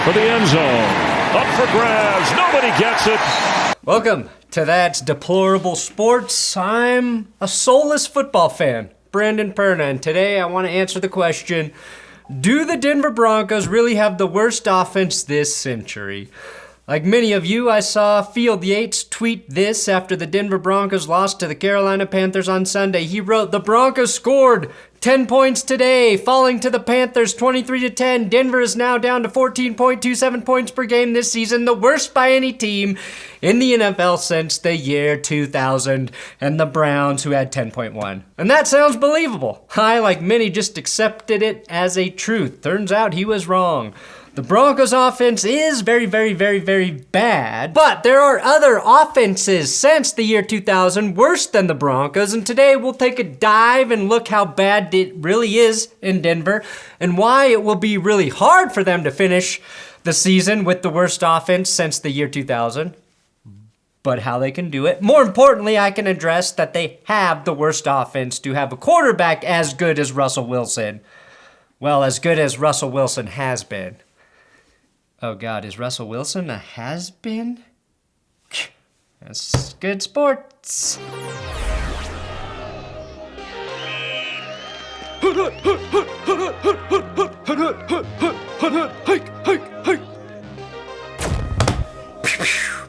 for the end zone. Up for grabs. Nobody gets it. Welcome to That's Deplorable Sports. I'm a soulless football fan, Brandon Perna, and today I want to answer the question, do the Denver Broncos really have the worst offense this century? Like many of you, I saw Field Yates tweet this after the Denver Broncos lost to the Carolina Panthers on Sunday. He wrote, "The Broncos scored 10 points today, falling to the Panthers 23-10. Denver is now down to 14.27 points per game this season, the worst by any team in the NFL since the year 2000, and the Browns, who had 10.1. And that sounds believable. I, like many, just accepted it as a truth. Turns out he was wrong. The Broncos offense is very, very, very, very bad, but there are other offenses since the year 2000 worse than the Broncos, and today we'll take a dive and look how bad it really is in Denver and why it will be really hard for them to finish the season with the worst offense since the year 2000, but how they can do it. More importantly, I can address that they have the worst offense to have a quarterback as good as Russell Wilson. Well, as good as Russell Wilson has been. Oh God, is Russell Wilson a has-been? That's good sports.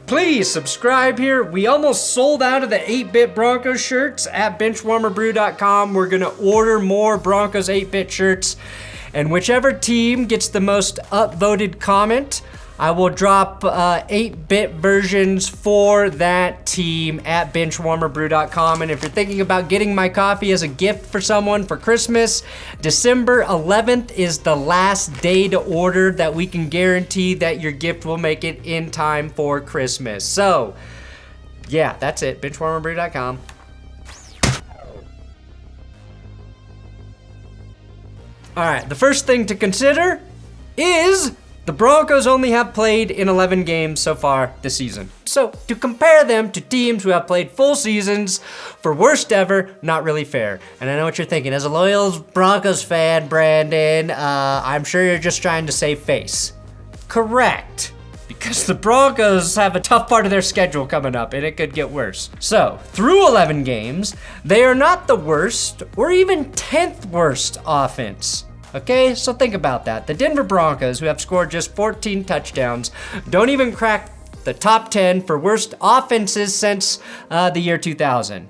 Please subscribe here. We almost sold out of the 8-Bit Broncos shirts at BenchwarmerBrew.com. We're gonna order more Broncos 8-Bit shirts. And whichever team gets the most upvoted comment, I will drop 8-bit versions for that team at BenchwarmerBrew.com. And if you're thinking about getting my coffee as a gift for someone for Christmas, December 11th is the last day to order that we can guarantee that your gift will make it in time for Christmas. So, yeah, that's it. BenchwarmerBrew.com. All right, the first thing to consider is the Broncos only have played in 11 games so far this season. So to compare them to teams who have played full seasons for worst ever, not really fair. And I know what you're thinking. As a loyal Broncos fan, Brandon, I'm sure you're just trying to save face. Correct. Because the Broncos have a tough part of their schedule coming up, and it could get worse. So, through 11 games, they are not the worst or even 10th worst offense. Okay, so think about that. The Denver Broncos, who have scored just 14 touchdowns, don't even crack the top 10 for worst offenses since the year 2000.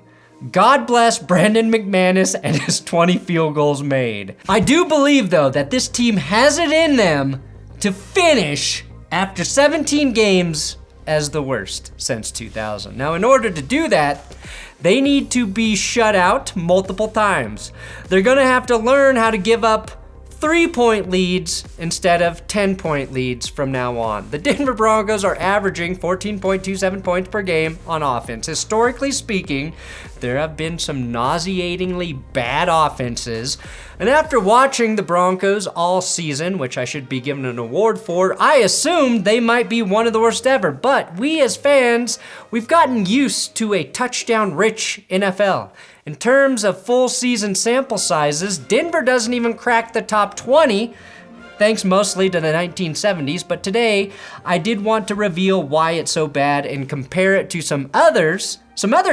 God bless Brandon McManus and his 20 field goals made. I do believe, though, that this team has it in them to finish after 17 games as the worst since 2000. Now, in order to do that, they need to be shut out multiple times. They're gonna have to learn how to give up 3-point leads instead of 10-point leads from now on. The Denver Broncos are averaging 14.27 points per game on offense. Historically speaking, there have been some nauseatingly bad offenses. And after watching the Broncos all season, which I should be given an award for, I assumed they might be one of the worst ever. But we as fans, we've gotten used to a touchdown-rich NFL. In terms of full season sample sizes, Denver doesn't even crack the top 20, thanks mostly to the 1970s, but today I did want to reveal why it's so bad and compare it to some other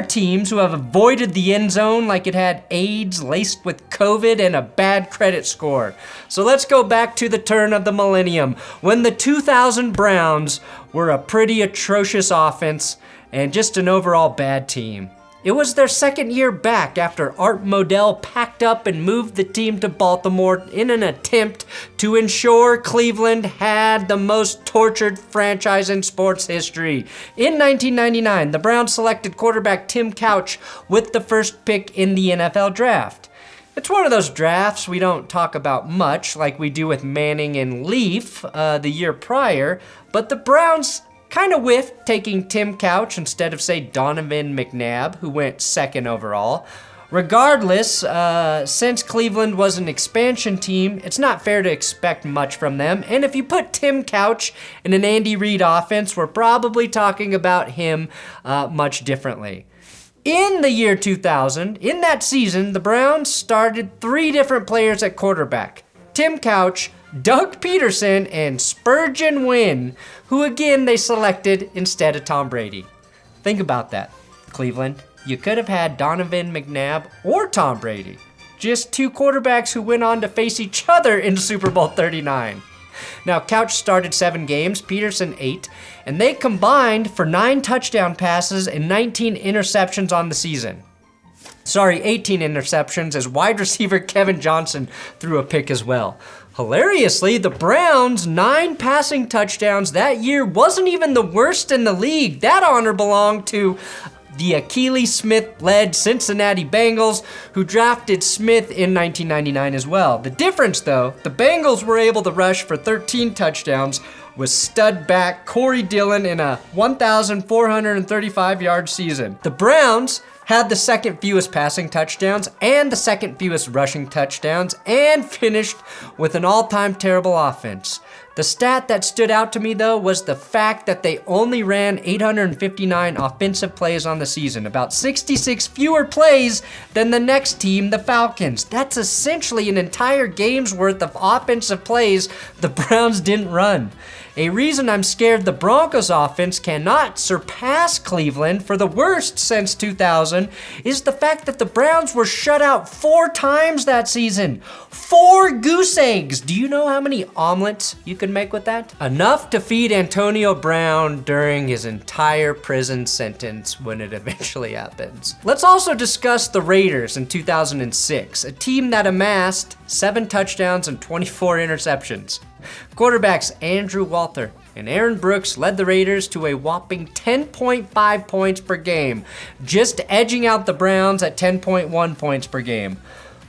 teams who have avoided the end zone like it had AIDS laced with COVID and a bad credit score. So let's go back to the turn of the millennium, when the 2000 Browns were a pretty atrocious offense and just an overall bad team. It was their second year back after Art Modell packed up and moved the team to Baltimore in an attempt to ensure Cleveland had the most tortured franchise in sports history. In 1999, the Browns selected quarterback Tim Couch with the first pick in the NFL draft. It's one of those drafts we don't talk about much, like we do with Manning and Leaf the year prior, but the Browns kind of whiffed taking Tim Couch instead of, say, Donovan McNabb, who went second overall. Regardless, since Cleveland was an expansion team, it's not fair to expect much from them. And if you put Tim Couch in an Andy Reid offense, we're probably talking about him much differently. In the year 2000, in that season, the Browns started 3 different players at quarterback: Tim Couch, Doug Peterson and Spurgeon Wynn, who again they selected instead of Tom Brady. Think about that, Cleveland. You could have had Donovan McNabb or Tom Brady. Just two quarterbacks who went on to face each other in Super Bowl 39. Now, Couch started 7 games, Peterson 8, and they combined for 9 touchdown passes and 19 interceptions on the season. 18 interceptions, as wide receiver Kevin Johnson threw a pick as well. Hilariously, the Browns' 9 passing touchdowns that year wasn't even the worst in the league. That honor belonged to the Achilles Smith-led Cincinnati Bengals, who drafted Smith in 1999 as well. The difference, though, the Bengals were able to rush for 13 touchdowns with stud back Corey Dillon in a 1,435-yard season. The Browns had the second fewest passing touchdowns and the second fewest rushing touchdowns, and finished with an all-time terrible offense. The stat that stood out to me, though, was the fact that they only ran 859 offensive plays on the season, about 66 fewer plays than the next team, the Falcons. That's essentially an entire game's worth of offensive plays the Browns didn't run. A reason I'm scared the Broncos offense cannot surpass Cleveland for the worst since 2000 is the fact that the Browns were shut out 4 times that season. 4 goose eggs. Do you know how many omelets you could make with that? Enough to feed Antonio Brown during his entire prison sentence when it eventually happens. Let's also discuss the Raiders in 2006, a team that amassed 7 touchdowns and 24 interceptions. Quarterbacks Andrew Walter and Aaron Brooks led the Raiders to a whopping 10.5 points per game, just edging out the Browns at 10.1 points per game.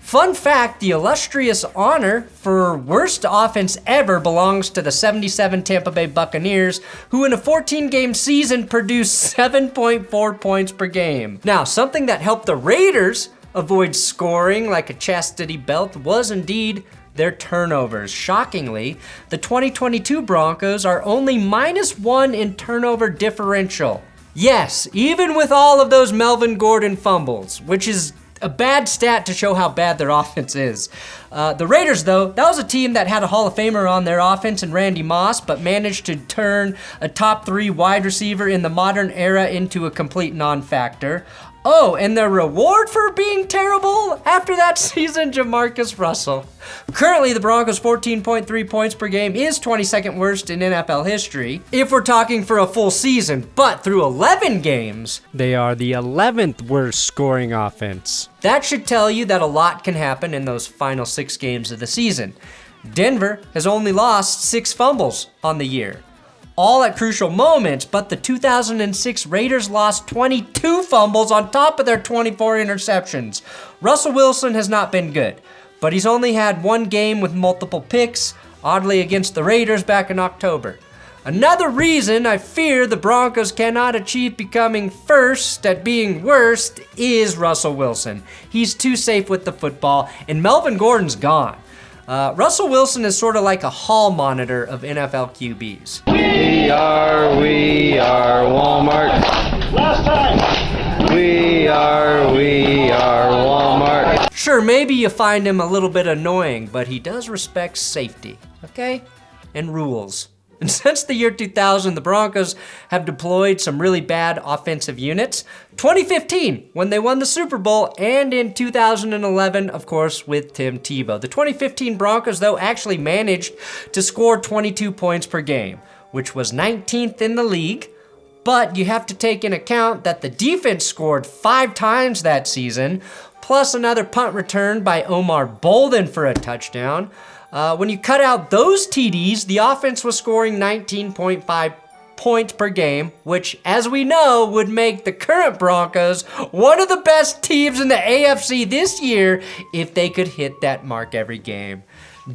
Fun fact, the illustrious honor for worst offense ever belongs to the 77 Tampa Bay Buccaneers, who in a 14-game season produced 7.4 points per game. Now, something that helped the Raiders avoid scoring like a chastity belt was indeed their turnovers. Shockingly, the 2022 Broncos are only -1 in turnover differential. Yes, even with all of those Melvin Gordon fumbles, which is a bad stat to show how bad their offense is. The Raiders, though, that was a team that had a Hall of Famer on their offense in Randy Moss, but managed to turn a top 3 wide receiver in the modern era into a complete non-factor. Oh, and their reward for being terrible after that season, Jamarcus Russell. Currently, the Broncos' 14.3 points per game is 22nd worst in NFL history, if we're talking for a full season, but through 11 games, they are the 11th worst scoring offense. That should tell you that a lot can happen in those final 6 games of the season. Denver has only lost 6 fumbles on the year, all at crucial moments, but the 2006 Raiders lost 22 fumbles on top of their 24 interceptions. Russell Wilson has not been good, but he's only had 1 game with multiple picks, oddly against the Raiders back in October. Another reason I fear the Broncos cannot achieve becoming first at being worst is Russell Wilson. He's too safe with the football, and Melvin Gordon's gone. Russell Wilson is sort of like a hall monitor of NFL QBs. We are Walmart. Last time. We are Walmart. Sure, maybe you find him a little bit annoying, but he does respect safety, okay? And rules. And since the year 2000, the Broncos have deployed some really bad offensive units. 2015, when they won the Super Bowl, and in 2011, of course, with Tim Tebow. The 2015 Broncos, though, actually managed to score 22 points per game, which was 19th in the league. But you have to take into account that the defense scored 5 times that season, plus another punt return by Omar Bolden for a touchdown. When you cut out those TDs, the offense was scoring 19.5 points per game, which, as we know, would make the current Broncos one of the best teams in the AFC this year if they could hit that mark every game.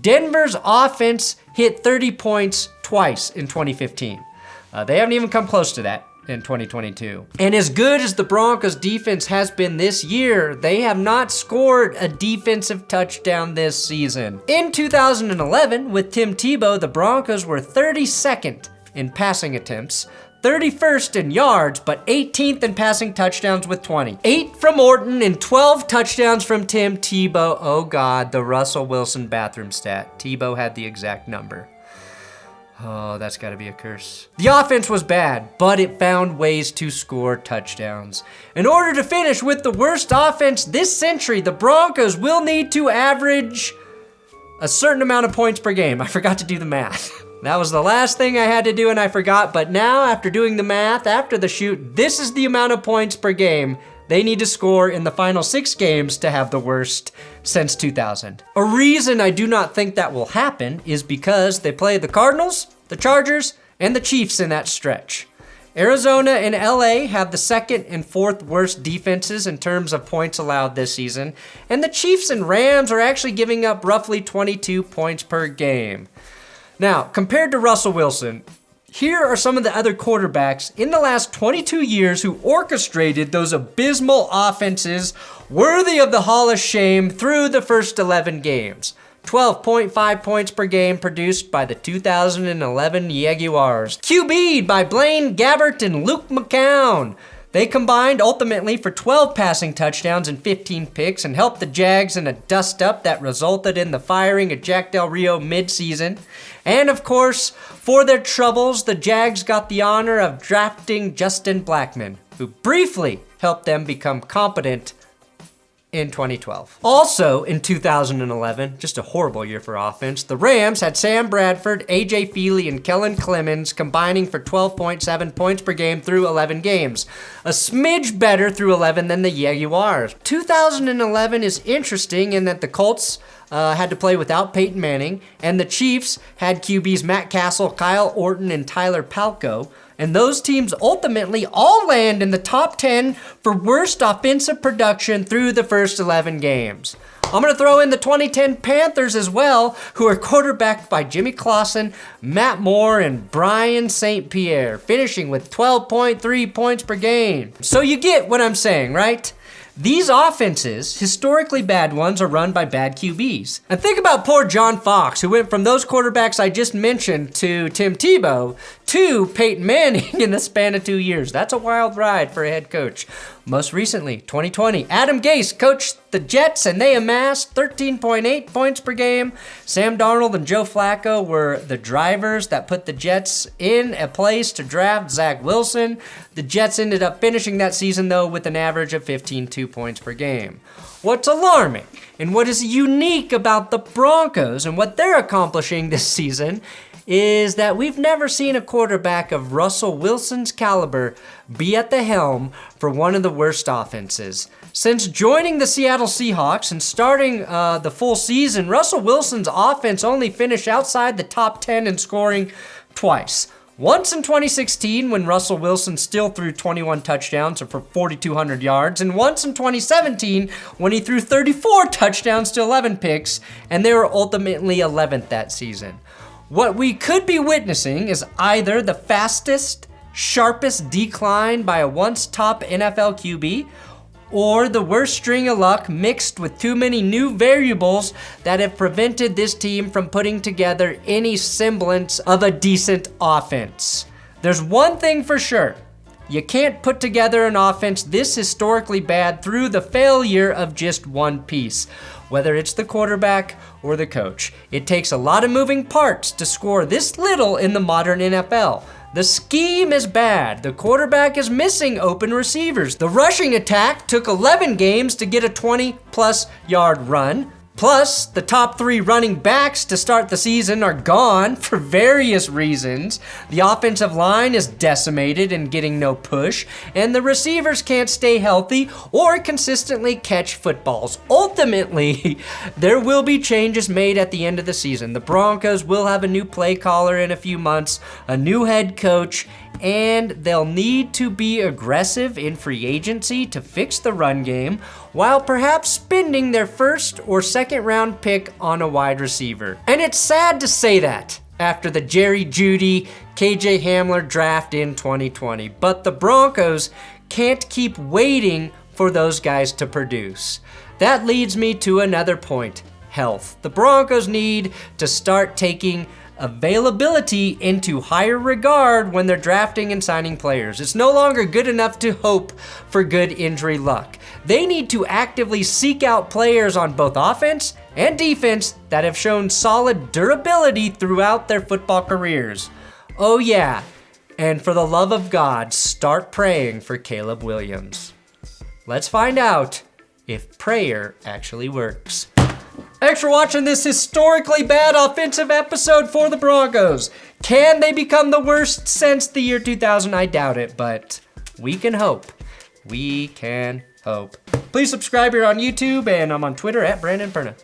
Denver's offense hit 30 points twice in 2015. They haven't even come close to that in 2022. And as good as the Broncos defense has been this year, they have not scored a defensive touchdown this season. In 2011, with Tim Tebow, the Broncos were 32nd in passing attempts, 31st in yards, but 18th in passing touchdowns with 20. 8 from Orton and 12 touchdowns from Tim Tebow. Oh God, the Russell Wilson bathroom stat. Tebow had the exact number. Oh, that's gotta be a curse. The offense was bad, but it found ways to score touchdowns. In order to finish with the worst offense this century, the Broncos will need to average a certain amount of points per game. I forgot to do the math. That was the last thing I had to do and I forgot, but now after doing the math, after the shoot, this is the amount of points per game they need to score in the final 6 games to have the worst since 2000. A reason I do not think that will happen is because they play the Cardinals, the Chargers, and the Chiefs in that stretch. Arizona and LA have the 2nd and 4th worst defenses in terms of points allowed this season, and the Chiefs and Rams are actually giving up roughly 22 points per game. Now, compared to Russell Wilson, here are some of the other quarterbacks in the last 22 years who orchestrated those abysmal offenses worthy of the Hall of Shame through the first 11 games. 12.5 points per game produced by the 2011 Jaguars. QB'd by Blaine Gabbert and Luke McCown. They combined ultimately for 12 passing touchdowns and 15 picks and helped the Jags in a dust-up that resulted in the firing of Jack Del Rio mid-season. And of course, for their troubles, the Jags got the honor of drafting Justin Blackmon, who briefly helped them become competent in 2012. Also in 2011, just a horrible year for offense, the Rams had Sam Bradford, AJ Feely, and Kellen Clemens combining for 12.7 points per game through 11 games. A smidge better through 11 than the Jaguars. 2011 is interesting in that the Colts had to play without Peyton Manning, and the Chiefs had QBs Matt Castle, Kyle Orton, and Tyler Palko. And those teams ultimately all land in the top 10 for worst offensive production through the first 11 games. I'm going to throw in the 2010 Panthers as well, who are quarterbacked by Jimmy Clausen, Matt Moore, and Brian St. Pierre, finishing with 12.3 points per game. So you get what I'm saying, right? These offenses, historically bad ones, are run by bad QBs. And think about poor John Fox, who went from those quarterbacks I just mentioned to Tim Tebow to Peyton Manning in the span of 2 years. That's a wild ride for a head coach. Most recently, 2020, Adam Gase coached the Jets and they amassed 13.8 points per game. Sam Darnold and Joe Flacco were the drivers that put the Jets in a place to draft Zach Wilson. The Jets ended up finishing that season, though, with an average of 15.2 points per game. What's alarming and what is unique about the Broncos and what they're accomplishing this season is that we've never seen a quarterback of Russell Wilson's caliber be at the helm for one of the worst offenses. Since joining the Seattle Seahawks and starting the full season, Russell Wilson's offense only finished outside the top 10 in scoring twice. Once in 2016 when Russell Wilson still threw 21 touchdowns for 4,200 yards, and once in 2017 when he threw 34 touchdowns to 11 picks, and they were ultimately 11th that season. What we could be witnessing is either the fastest, sharpest decline by a once top NFL QB, or the worst string of luck mixed with too many new variables that have prevented this team from putting together any semblance of a decent offense. There's one thing for sure. You can't put together an offense this historically bad through the failure of just one piece, whether it's the quarterback or the coach. It takes a lot of moving parts to score this little in the modern NFL. The scheme is bad. The quarterback is missing open receivers. The rushing attack took 11 games to get a 20-plus yard run. Plus, the top 3 running backs to start the season are gone for various reasons. The offensive line is decimated and getting no push, and the receivers can't stay healthy or consistently catch footballs. Ultimately, there will be changes made at the end of the season. The Broncos will have a new play caller in a few months, a new head coach, and they'll need to be aggressive in free agency to fix the run game, while perhaps spending their first or second round pick on a wide receiver. And it's sad to say that after the Jerry Jeudy, KJ Hamler draft in 2020, but the Broncos can't keep waiting for those guys to produce. That leads me to another point: health. The Broncos need to start taking availability into higher regard when they're drafting and signing players. It's no longer good enough to hope for good injury luck. They need to actively seek out players on both offense and defense that have shown solid durability throughout their football careers. Oh yeah, and for the love of God, start praying for Caleb Williams. Let's find out if prayer actually works. Thanks for watching this historically bad offensive episode for the Broncos. Can they become the worst since the year 2000? I doubt it, but we can hope. We can hope. Please subscribe here on YouTube, and I'm on Twitter at Brandon Perna.